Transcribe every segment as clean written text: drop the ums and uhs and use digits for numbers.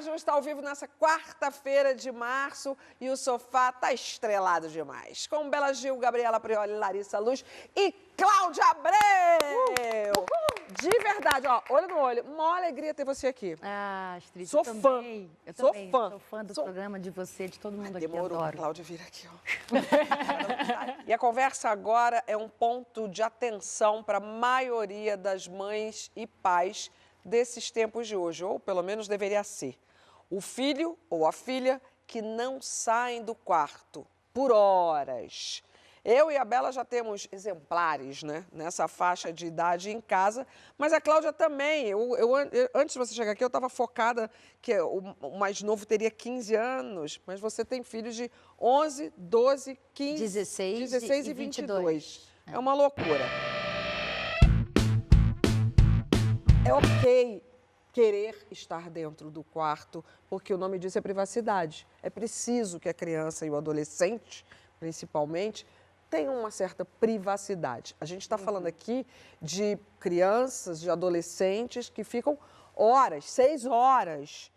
Ju está ao vivo nessa quarta-feira de março e o sofá tá estrelado demais. Com Bela Gil, Gabriela Prioli, Larissa Luz e Cláudia Abreu! De verdade, ó, olho no olho, uma alegria ter você aqui. Ah, Astrid, Sou eu fã. também. Eu Sou também. fã. Sou fã do Sou- programa, de você, de todo mundo aqui. Demorou pra Adoro. Cláudia vir aqui, ó. E a conversa agora é um ponto de atenção para a maioria das mães e pais desses tempos de hoje, ou pelo menos deveria ser. O filho ou a filha que não saem do quarto por horas. Eu e a Bela já temos exemplares, né, nessa faixa de idade em casa, mas a Cláudia também. Antes de você chegar aqui, eu estava focada que o mais novo teria 15 anos, mas você tem filhos de 11, 12, 15, 16 e 22. É uma loucura. É ok querer estar dentro do quarto, porque o nome disso é privacidade. É preciso que a criança e o adolescente, principalmente, tenham uma certa privacidade. A gente está falando aqui de crianças, de adolescentes que ficam horas, 6 horas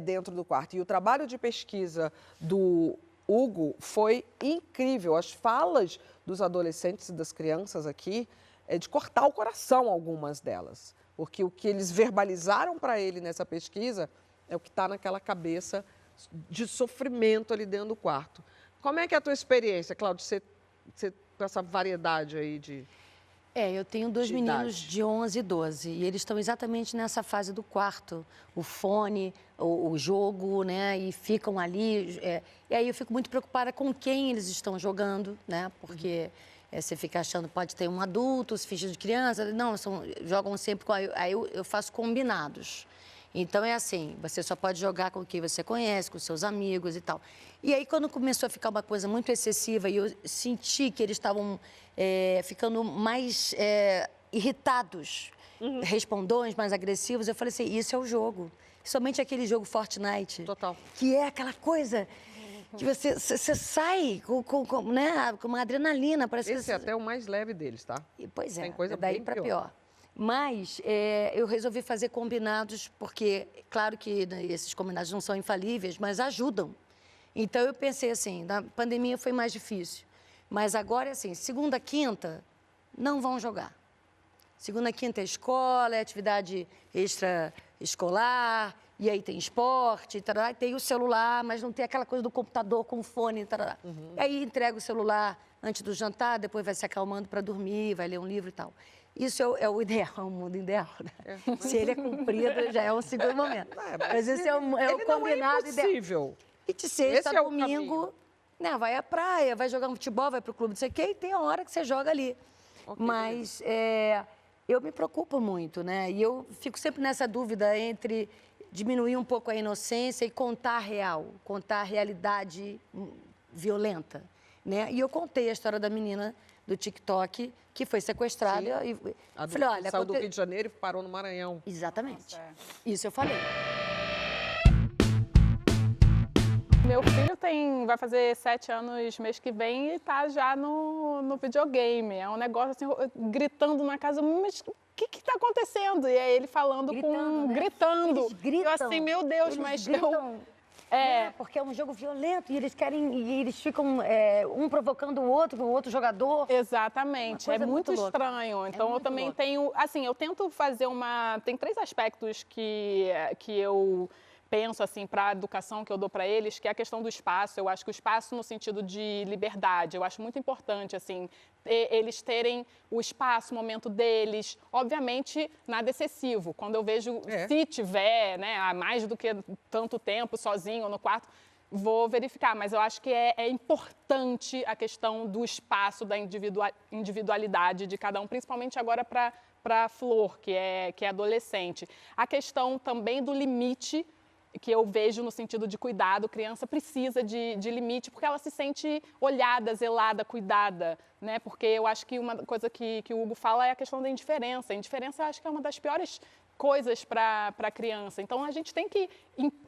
dentro do quarto. E o trabalho de pesquisa do Hugo foi incrível. As falas dos adolescentes e das crianças aqui é de cortar o coração, algumas delas. Porque o que eles verbalizaram para ele nessa pesquisa é o que está naquela cabeça de sofrimento ali dentro do quarto. Como é que é a tua experiência, Cláudia, com essa variedade aí de... Eu tenho dois de meninos idade? de 11 e 12 e eles estão exatamente nessa fase do quarto. O fone, o jogo, né? E ficam ali. E aí eu fico muito preocupada com quem eles estão jogando, né? Porque você fica achando pode ter um adulto, se fingindo de criança. Não, jogam sempre com... Aí eu faço combinados. Então, é assim, você só pode jogar com quem você conhece, com seus amigos e tal. E aí, quando começou a ficar uma coisa muito excessiva e eu senti que eles estavam ficando mais irritados, respondões, mais agressivos, eu falei assim, isso é o jogo. Somente aquele jogo Fortnite. Total. Que é aquela coisa que você sai né, com uma adrenalina. Parece Esse que é até o mais leve deles, tá? Pois é, Tem coisa daí bem para pior. pior. Mas eu resolvi fazer combinados, porque, claro que né, esses combinados não são infalíveis, mas ajudam. Então, eu pensei assim, na pandemia foi mais difícil. Mas agora, assim, segunda, quinta, não vão jogar. Segunda, quinta é escola, é atividade extraescolar, e aí tem esporte, tarará, e tem o celular, mas não tem aquela coisa do computador com fone, tarará. E aí entrega o celular antes do jantar, depois vai se acalmando para dormir, vai ler um livro e tal. Isso é o ideal, é o mundo ideal. Né? Se ele é cumprido, já é um segundo momento. Mas esse é o combinado não é impossível. E de sexta Esse é a o domingo, né, vai à praia, vai jogar um futebol, vai pro clube, não sei o quê, e tem a hora que você joga ali. Ok, Mas eu me preocupo muito, né? E eu fico sempre nessa dúvida entre diminuir um pouco a inocência e contar a real, contar a realidade violenta, né? E eu contei a história da menina do TikTok que foi sequestrada. Sim. E falei, olha, saiu do Rio de Janeiro e parou no Maranhão. Exatamente. Isso eu falei. Meu filho vai fazer 7 anos mês que vem e tá já no videogame. É um negócio assim, gritando na casa, mas o que tá acontecendo? E aí ele falando gritando. Eles gritam. Eu assim, meu Deus, eles mas gritam, né? Porque é um jogo violento e eles querem, e eles ficam um provocando o outro jogador. Exatamente, é muito louca. estranho. Então eu também tenho, assim, eu tento fazer tem 3 aspectos que eu penso assim para a educação que eu dou para eles, que é a questão do espaço. Eu acho que o espaço no sentido de liberdade, eu acho muito importante assim, eles terem o espaço, o momento deles, obviamente nada excessivo. Quando eu vejo se tiver, né, há mais do que tanto tempo sozinho no quarto, vou verificar, mas eu acho que é importante a questão do espaço, da individualidade de cada um, principalmente agora para a Flor, que é adolescente. A questão também do limite, que eu vejo no sentido de cuidado, criança precisa de limite, porque ela se sente olhada, zelada, cuidada, né? Porque eu acho que uma coisa que o Hugo fala é a questão da indiferença. A indiferença eu acho que é uma das piores coisas para a criança. Então, a gente tem que,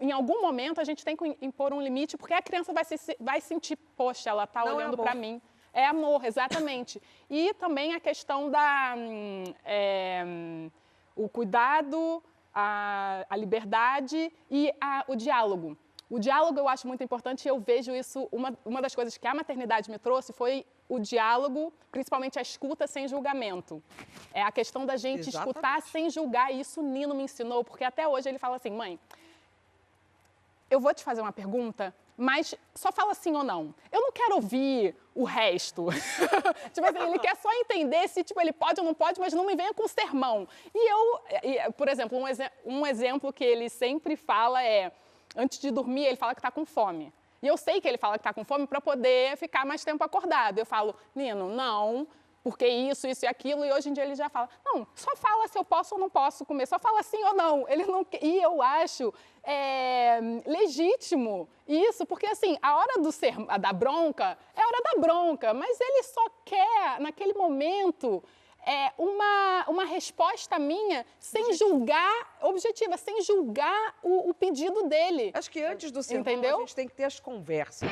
em algum momento, a gente tem que impor um limite, porque a criança vai sentir, poxa, ela está olhando para mim. É amor, exatamente. E também a questão o cuidado a liberdade e o diálogo. O diálogo eu acho muito importante e eu vejo isso, uma das coisas que a maternidade me trouxe foi o diálogo, principalmente a escuta sem julgamento. É a questão da gente escutar sem julgar, e isso o Nino me ensinou, porque até hoje ele fala assim, mãe, eu vou te fazer uma pergunta, mas só fala sim ou não. Eu não quero ouvir o resto. Tipo assim, ele quer só entender se tipo, ele pode ou não pode, mas não me venha com sermão. Por exemplo, um exemplo que ele sempre fala é, antes de dormir, ele fala que está com fome. E eu sei que ele fala que está com fome para poder ficar mais tempo acordado. Eu falo, Nino, não, porque isso e aquilo. E hoje em dia ele já fala, não, só fala se eu posso ou não posso comer, só fala sim ou não. Ele não. E eu acho legítimo isso, porque assim, a hora da bronca é a hora da bronca, mas ele só quer, naquele momento, uma resposta minha sem julgar, objetiva, sem julgar o pedido dele. Acho que antes do sermão, a gente tem que ter as conversas.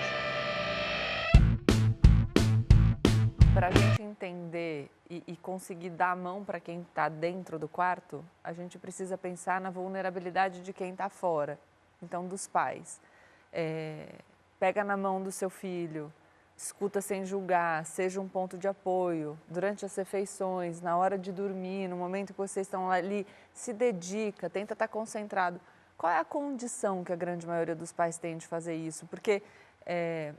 Para a gente entender e conseguir dar a mão para quem está dentro do quarto, a gente precisa pensar na vulnerabilidade de quem está fora, então dos pais. Pega na mão do seu filho, escuta sem julgar, seja um ponto de apoio, durante as refeições, na hora de dormir, no momento que vocês estão ali, se dedica, tenta estar concentrado. Qual é a condição que a grande maioria dos pais tem de fazer isso? Porque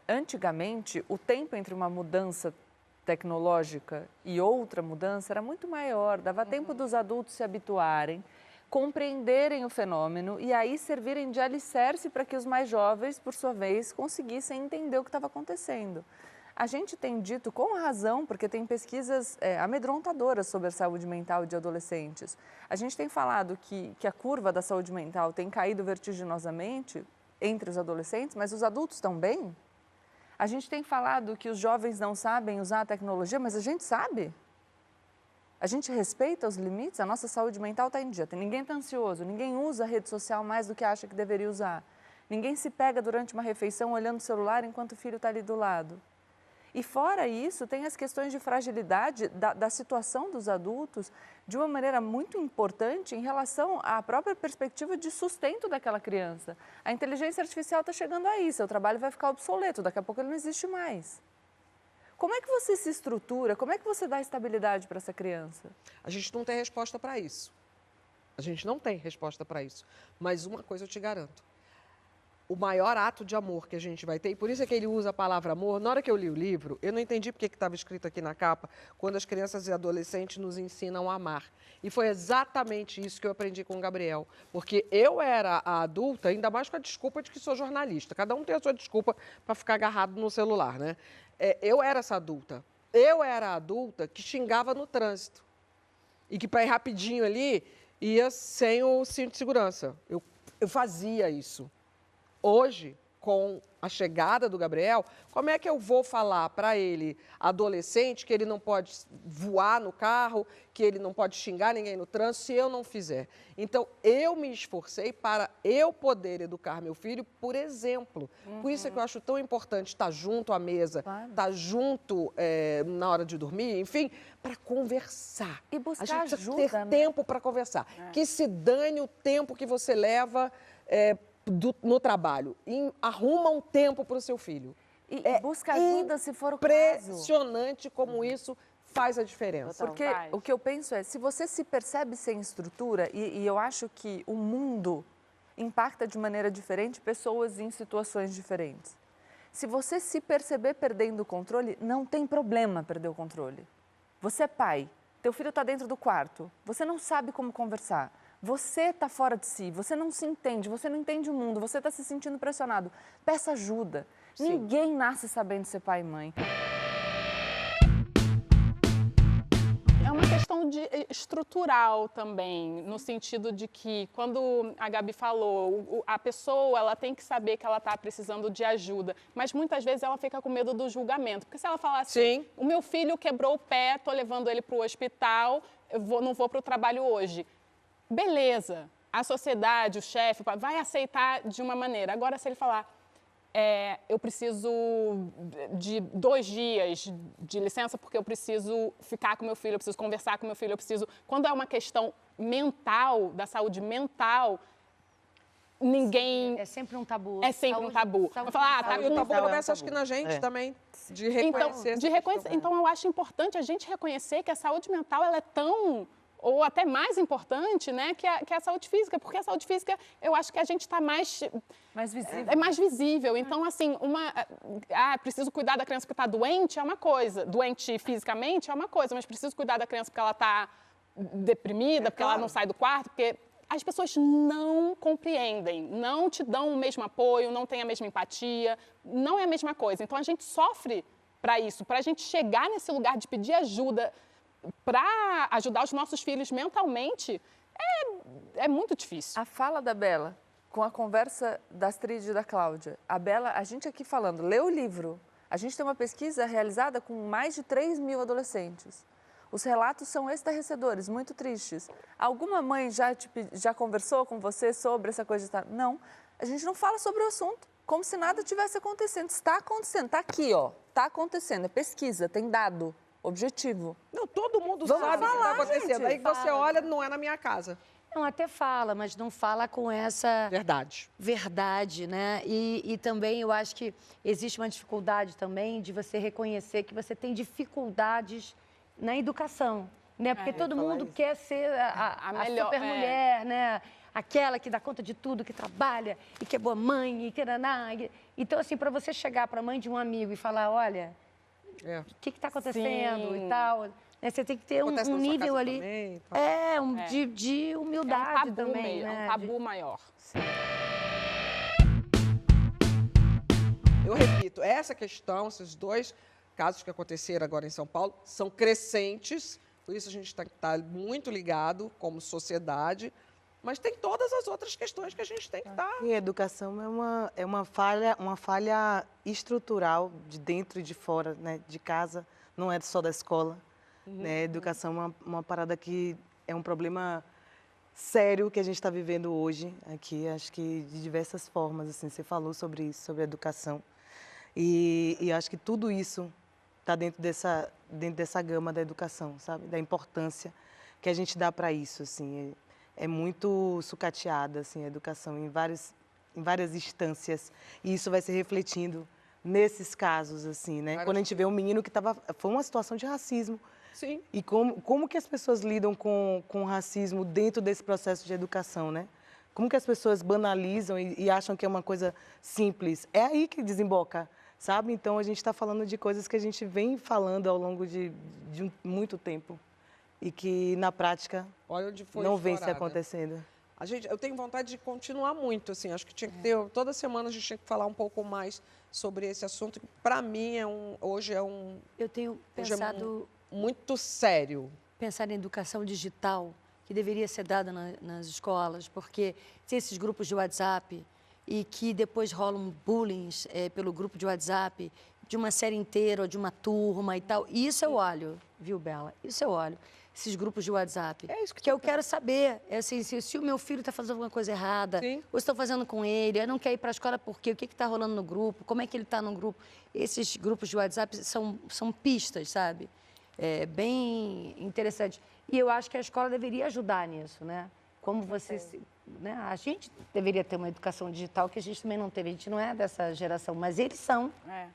antigamente o tempo entre uma mudança tecnológica e outra mudança era muito maior, dava tempo dos adultos se habituarem, compreenderem o fenômeno e aí servirem de alicerce para que os mais jovens, por sua vez, conseguissem entender o que estava acontecendo. A gente tem dito, com razão, porque tem pesquisas amedrontadoras sobre a saúde mental de adolescentes, a gente tem falado que a curva da saúde mental tem caído vertiginosamente entre os adolescentes, mas os adultos estão bem? A gente tem falado que os jovens não sabem usar a tecnologia, mas a gente sabe. A gente respeita os limites, a nossa saúde mental está em dia. Ninguém está ansioso, ninguém usa a rede social mais do que acha que deveria usar. Ninguém se pega durante uma refeição olhando o celular enquanto o filho está ali do lado. E fora isso, tem as questões de fragilidade da situação dos adultos de uma maneira muito importante em relação à própria perspectiva de sustento daquela criança. A inteligência artificial está chegando aí, seu trabalho vai ficar obsoleto, daqui a pouco ele não existe mais. Como é que você se estrutura, como é que você dá estabilidade para essa criança? A gente não tem resposta para isso. A gente não tem resposta para isso. Mas uma coisa eu te garanto. O maior ato de amor que a gente vai ter, e por isso é que ele usa a palavra amor. Na hora que eu li o livro, eu não entendi porque estava escrito aqui na capa, quando as crianças e adolescentes nos ensinam a amar. E foi exatamente isso que eu aprendi com o Gabriel. Porque eu era a adulta, ainda mais com a desculpa de que sou jornalista. Cada um tem a sua desculpa para ficar agarrado no celular, né? Eu era essa adulta. Eu era a adulta que xingava no trânsito. E que para ir rapidinho ali, ia sem o cinto de segurança. Eu fazia isso. Hoje, com a chegada do Gabriel, como é que eu vou falar para ele, adolescente, que ele não pode voar no carro, que ele não pode xingar ninguém no trânsito, se eu não fizer? Então, eu me esforcei para eu poder educar meu filho, por exemplo. Por isso é que eu acho tão importante estar junto à mesa, estar junto na hora de dormir, enfim, para conversar. E buscar a gente ajuda, precisa ter tempo para conversar. Que se dane o tempo que você leva no trabalho. E arruma um tempo para o seu filho. E busca ajuda se for o caso. Impressionante como isso faz a diferença. Porque o que eu penso é, se você se percebe sem estrutura, e eu acho que o mundo impacta de maneira diferente pessoas em situações diferentes. Se você se perceber perdendo o controle, não tem problema perder o controle. Você é pai, teu filho está dentro do quarto, você não sabe como conversar. Você está fora de si, você não se entende, você não entende o mundo, você está se sentindo pressionado. Peça ajuda. Sim. Ninguém nasce sabendo ser pai e mãe. É uma questão estrutural também, no sentido de que, quando a Gabi falou, a pessoa ela tem que saber que ela está precisando de ajuda, mas muitas vezes ela fica com medo do julgamento. Porque se ela falar assim, o meu filho quebrou o pé, estou levando ele para o hospital, não vou para o trabalho hoje. Beleza, a sociedade, o chefe, vai aceitar de uma maneira. Agora, se ele falar, eu preciso de 2 dias de licença porque eu preciso ficar com meu filho, eu preciso conversar com meu filho, eu preciso... Quando é uma questão mental, da saúde mental, ninguém... É sempre um tabu. É sempre um tabu. Saúde Eu falo, mental tá E o tabu mental começa, é um acho que tabu. na gente também, de reconhecer Então, essa questão. então, eu acho importante a gente reconhecer que a saúde mental ela é tão, ou até mais importante, né, que a saúde física, porque a saúde física, eu acho que a gente está mais visível. É mais visível. Então, assim, preciso cuidar da criança que está doente é uma coisa, doente fisicamente é uma coisa, mas preciso cuidar da criança porque ela está deprimida, porque ela não sai do quarto, porque as pessoas não compreendem, não te dão o mesmo apoio, não têm a mesma empatia, não é a mesma coisa. Então, a gente sofre para isso, para a gente chegar nesse lugar de pedir ajuda, para ajudar os nossos filhos mentalmente, é muito difícil. A fala da Bela, com a conversa da Astrid e da Cláudia, a Bela, a gente aqui falando, lê o livro. A gente tem uma pesquisa realizada com mais de 3.000 adolescentes. Os relatos são estarrecedores, muito tristes. Alguma mãe já conversou com você sobre essa coisa de estar... Não, a gente não fala sobre o assunto, como se nada tivesse acontecendo. Está acontecendo, está aqui, ó. Está acontecendo, é pesquisa, tem dado, objetivo. Não, todo mundo Vamos sabe o que está falar, acontecendo. gente. Aí que você olha, não é na minha casa. Não, até fala, mas não fala com essa verdade, né? E também eu acho que existe uma dificuldade também de você reconhecer que você tem dificuldades na educação, né? Porque todo mundo quer ser a melhor, super mulher, né? Aquela que dá conta de tudo, que trabalha e que é boa mãe e que naná. Então, assim, para você chegar para a mãe de um amigo e falar, olha, o que está acontecendo e tal, né? Você tem que ter um nível ali, também, de humildade também, né? É um tabu maior. Eu repito, essa questão, esses 2 casos que aconteceram agora em São Paulo, são crescentes, por isso a gente tem que estar muito ligado como sociedade, mas tem todas as outras questões que a gente tem que estar. E a educação é uma falha estrutural de dentro e de fora, né? De casa, não é só da escola. Né? A educação é uma parada que é um problema sério que a gente está vivendo hoje aqui, acho que de diversas formas, assim, você falou sobre isso, sobre a educação. E acho que tudo isso está dentro dessa gama da educação, sabe? Da importância que a gente dá para isso, assim. É muito sucateada, assim, a educação em várias instâncias. E isso vai se refletindo nesses casos, assim, né? Quando a gente vê um menino que foi uma situação de racismo. Sim. E como que as pessoas lidam com o racismo dentro desse processo de educação, né? Como que as pessoas banalizam e acham que é uma coisa simples. É aí que desemboca, sabe? Então, a gente está falando de coisas que a gente vem falando ao longo de muito tempo e que, na prática, não vem se acontecendo. Eu tenho vontade de continuar muito, assim, acho que tinha que ter, toda semana a gente tinha que falar um pouco mais sobre esse assunto, que para mim hoje é um... Eu tenho pensado... muito sério. Pensar em educação digital, que deveria ser dada nas escolas, porque tem esses grupos de WhatsApp e que depois rolam bullying pelo grupo de WhatsApp de uma série inteira ou de uma turma e tal. E isso eu olho, viu, Bela? Isso eu olho. Esses grupos de WhatsApp. É isso que eu quero saber. É assim, se o meu filho está fazendo alguma coisa errada, ou estão fazendo com ele, eu não quer ir para a escola por quê? O que está rolando no grupo? Como é que ele está no grupo? Esses grupos de WhatsApp são pistas, sabe? É bem interessante. E eu acho que a escola deveria ajudar nisso, né? Como você... Né? A gente deveria ter uma educação digital que a gente também não teve. A gente não é dessa geração, mas eles são.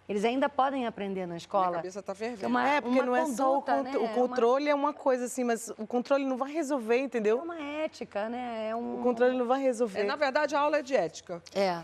Eles ainda podem aprender na escola. Minha cabeça está fervendo. Porque não é só o controle, é uma coisa assim, mas o controle não vai resolver, entendeu? É uma ética, né? O controle não vai resolver. Na verdade, a aula é de ética.